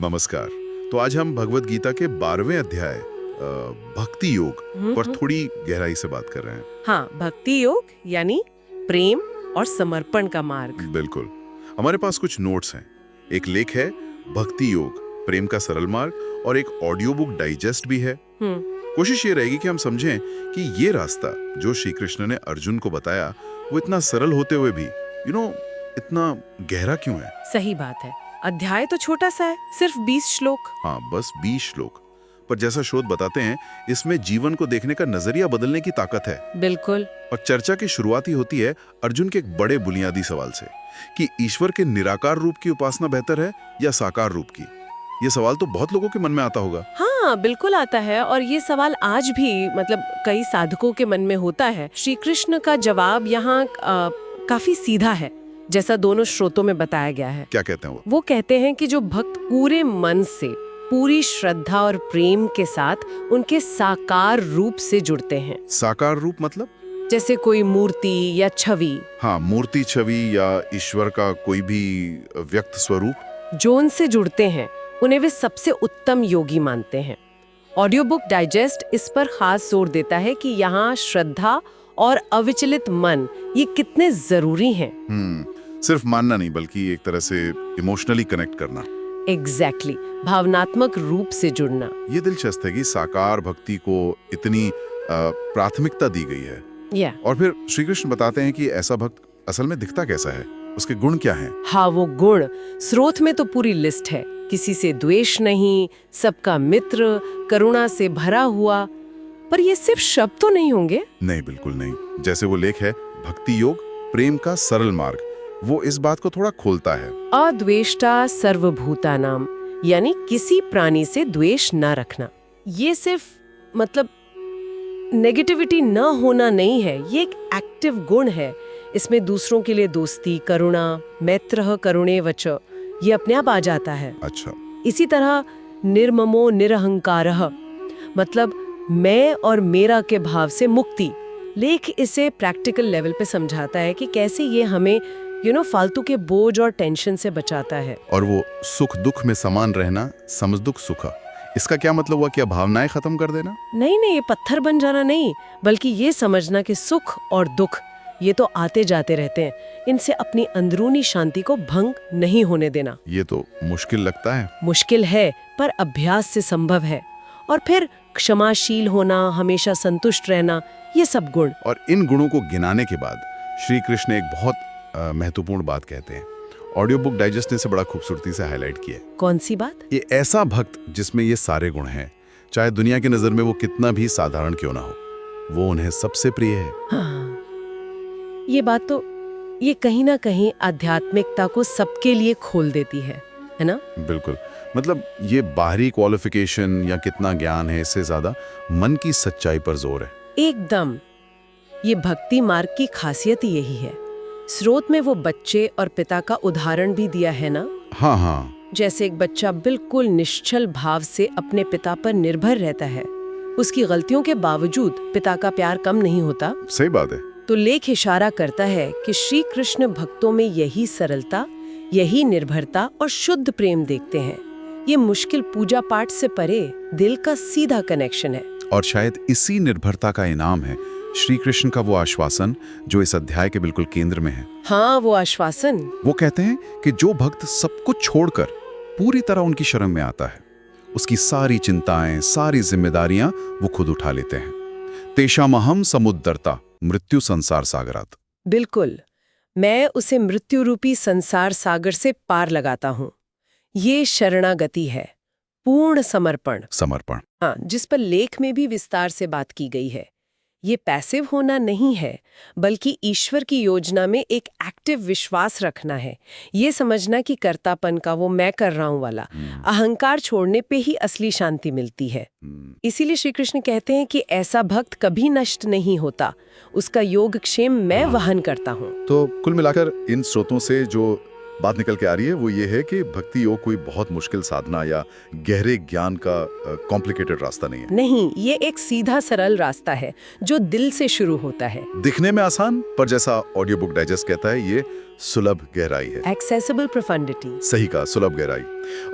नमस्कार। तो आज हम भगवत गीता के 12वें अध्याय भक्ति योग पर थोड़ी गहराई से बात कर रहे हैं। हाँ, भक्ति योग यानी प्रेम और समर्पण का मार्ग। बिल्कुल। हमारे पास कुछ नोट्स हैं। एक लेख है भक्ति योग, प्रेम का सरल मार्ग, और एक ऑडियो बुक डाइजेस्ट भी है। कोशिश ये रहेगी कि हम समझें कि ये रास्ता जो श्री कृष्ण ने अर्जुन को बताया वो इतना सरल होते हुए भी इतना गहरा क्यों है। सही बात है। अध्याय तो छोटा सा है, सिर्फ 20 श्लोक। हाँ, बस 20 श्लोक, पर जैसा शोध बताते हैं इसमें जीवन को देखने का नजरिया बदलने की ताकत है। बिल्कुल। और चर्चा की शुरुआत ही होती है अर्जुन के एक बड़े बुनियादी सवाल से कि ईश्वर के निराकार रूप की उपासना बेहतर है या साकार रूप की। ये सवाल तो बहुत लोगों के मन में आता होगा। हाँ, बिल्कुल आता है। और ये सवाल आज भी कई साधकों के मन में होता है। श्री कृष्ण का जवाब यहाँ काफी सीधा है, जैसा दोनों श्रोतों में बताया गया है। क्या कहते हैं वो कहते हैं कि जो भक्त पूरे मन से, पूरी श्रद्धा और प्रेम के साथ उनके साकार रूप से जुड़ते हैं। साकार रूप मतलब? जैसे कोई मूर्ति या छवि। हाँ, मूर्ति, छवि या ईश्वर का कोई भी व्यक्त स्वरूप। जो उनसे जुड़ते हैं उन्हें वे सबसे उत्तम योगी मानते हैं। ऑडियो बुक डाइजेस्ट इस पर खास जोर देता है कि यहाँ श्रद्धा और अविचलित मन ये कितने जरूरी हैं। सिर्फ मानना नहीं, बल्कि एक तरह से इमोशनली कनेक्ट करना। एग्जैक्टली, भावनात्मक रूप से जुड़ना। ये दिलचस्प है कि साकार भक्ति को इतनी प्राथमिकता दी गई है। और फिर श्री कृष्ण बताते हैं कि ऐसा भक्त असल में दिखता कैसा है, उसके गुण क्या हैं? हाँ, वो गुण स्रोत में तो पूरी लिस्ट है। किसी से द्वेष नहीं, सबका मित्र, करुणा से भरा हुआ। पर ये सिर्फ शब्द तो नहीं होंगे। नहीं, बिल्कुल नहीं। जैसे वो लेख है भक्ति योग, प्रेम का सरल मार्ग, वो इस बात को थोड़ा खोलता है। अद्वेष्टा सर्वभूतानाम, यानी किसी प्राणी से द्वेष न रखना। ये सिर्फ नेगेटिविटी न होना नहीं है, ये एक एक्टिव गुण है। इसमें दूसरों के लिए दोस्ती, करुणा, मैत्रः करुणे वच, ये अपने आप आ जाता है। अच्छा। इसी तरह निर्ममो निरहंकारः, मतलब मैं और मेरा के भाव से मुक्ति। लेख इसे प्रैक्टिकल लेवल पे समझाता है कि कैसे ये हमें फालतू के बोझ और टेंशन से बचाता है। और वो सुख दुख में समान रहना, समझ दुख सुख, इसका क्या मतलब हुआ? क्या भावनाएं खत्म कर देना? नहीं, ये पत्थर बन जाना नहीं, बल्कि ये समझना कि सुख और दुख ये तो आते जाते रहते हैं, इनसे अपनी अंदरूनी शांति को भंग नहीं होने देना। ये तो मुश्किल लगता है। मुश्किल है, पर अभ्यास से संभव है। और फिर क्षमाशील होना, हमेशा संतुष्ट रहना, ये सब गुण। और इन गुणों को गिनाने के बाद श्री कृष्ण एक बहुत महत्वपूर्ण बात कहते हैं। ऑडियो बुक डाइजेस्ट ने इसे बड़ा खूबसूरती से हाईलाइट किया है। कौन सी बात? ये ऐसा भक्त जिसमें ये सारे गुण हैं, चाहे दुनिया की नजर में वो कितना भी साधारण क्यों ना हो, वो उन्हें सबसे प्रिय है। हाँ, ये बात तो ये कहीं ना कहीं आध्यात्मिकता को सबके लिए खोल देती है ना? बिल्कुल। मतलब ये बाहरी क्वालिफिकेशन या कितना ज्ञान है, इससे ज्यादा मन की सच्चाई पर जोर है। एकदम। ये भक्ति मार्ग की खासियत यही है। स्रोत में वो बच्चे और पिता का उदाहरण भी दिया है ना? हाँ। जैसे एक बच्चा बिल्कुल निश्चल भाव से अपने पिता पर निर्भर रहता है, उसकी गलतियों के बावजूद पिता का प्यार कम नहीं होता। सही बात है। तो लेख इशारा करता है कि श्री कृष्ण भक्तों में यही सरलता, यही निर्भरता और शुद्ध प्रेम देखते हैं। ये मुश्किल पूजा पाठ से परे दिल का सीधा कनेक्शन है। और शायद इसी निर्भरता का इनाम है श्री कृष्ण का वो आश्वासन जो इस अध्याय के बिल्कुल केंद्र में है। हाँ, वो आश्वासन। वो कहते हैं कि जो भक्त सब कुछ छोड़कर पूरी तरह उनकी शरण में आता है, उसकी सारी चिंताएं, सारी जिम्मेदारियां वो खुद उठा लेते हैं। तेषामहं समुद्धरता मृत्यु संसार सागरात। बिल्कुल, मैं उसे मृत्यु रूपी संसार सागर से पार लगाता हूँ। ये शरणागति है, पूर्ण समर्पण। हाँ, जिस पर लेख में भी विस्तार से बात की गई है। ये पैसिव होना नहीं है, बल्कि ईश्वर की योजना में एक एक्टिव विश्वास रखना है। ये समझना कि कर्तापन का, वो मैं कर रहा हूं वाला अहंकार छोड़ने पे ही असली शांति मिलती है। इसीलिए श्री कृष्ण कहते हैं कि ऐसा भक्त कभी नष्ट नहीं होता, उसका योगक्षेम मैं वहन करता हूँ। तो कुल मिलाकर इन स्रोतों से जो बात निकल के आ रही है वो ये है कि भक्ति योग कोई बहुत मुश्किल साधना या गहरे ज्ञान का कॉम्प्लिकेटेड रास्ता नहीं है। नहीं, ये एक सीधा सरल रास्ता है जो दिल से शुरू होता है। दिखने में आसान, पर जैसा ऑडियो बुक डाइजेस्ट कहता है, ये सुलभ गहराई है। एक्सेसिबल प्रोफंडिटी। सही कहा, सुलभ गहराई।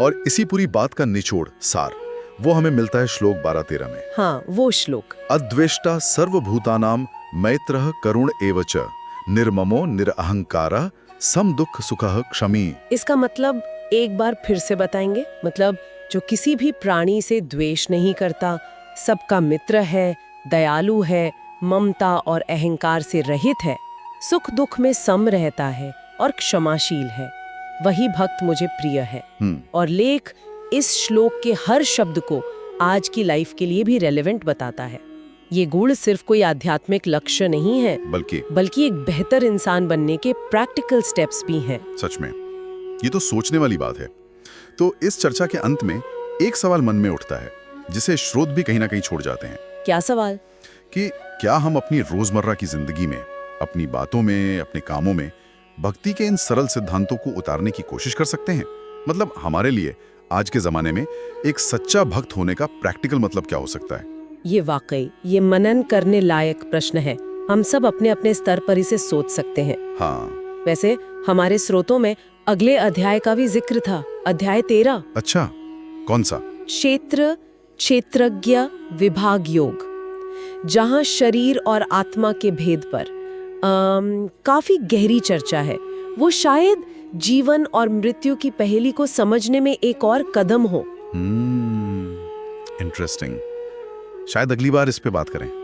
और इसी पूरी बात का निचोड़, सार, वो हमें मिलता है श्लोक 12-13 में। हाँ, वो श्लोक। अद्वेष्टा सर्वभूतानां मैत्रः करुण एवच निर्ममो निरअहंकारा सम दुख सुखः क्षमी। इसका मतलब एक बार फिर से बताएंगे? मतलब जो किसी भी प्राणी से द्वेष नहीं करता, सबका मित्र है, दयालु है, ममता और अहंकार से रहित है, सुख दुख में सम रहता है और क्षमाशील है, वही भक्त मुझे प्रिय है। और लेख इस श्लोक के हर शब्द को आज की लाइफ के लिए भी रेलेवेंट बताता है। ये गुण सिर्फ कोई आध्यात्मिक लक्ष्य नहीं है, बल्कि एक बेहतर इंसान बनने के प्रैक्टिकल स्टेप्स भी हैं। सच में ये तो सोचने वाली बात है। तो इस चर्चा के अंत में एक सवाल मन में उठता है, जिसे श्रोत भी कहीं ना कहीं छोड़ जाते हैं। क्या सवाल? कि क्या हम अपनी रोजमर्रा की जिंदगी में, अपनी बातों में, अपने कामों में भक्ति के इन सरल सिद्धांतों को उतारने की कोशिश कर सकते हैं? मतलब हमारे लिए आज के जमाने में एक सच्चा भक्त होने का प्रैक्टिकल मतलब क्या हो सकता है? ये मनन करने लायक प्रश्न है। हम सब अपने अपने स्तर पर इसे सोच सकते हैं। हाँ। वैसे हमारे स्रोतों में अगले अध्याय का भी जिक्र था, अध्याय 13। अच्छा, कौन सा? क्षेत्रज्ञ विभाग योग, जहां शरीर और आत्मा के भेद पर काफी गहरी चर्चा है। वो शायद जीवन और मृत्यु की पहेली को समझने में एक और कदम हो। इंटरेस्टिंग। शायद अगली बार इस पे बात करें।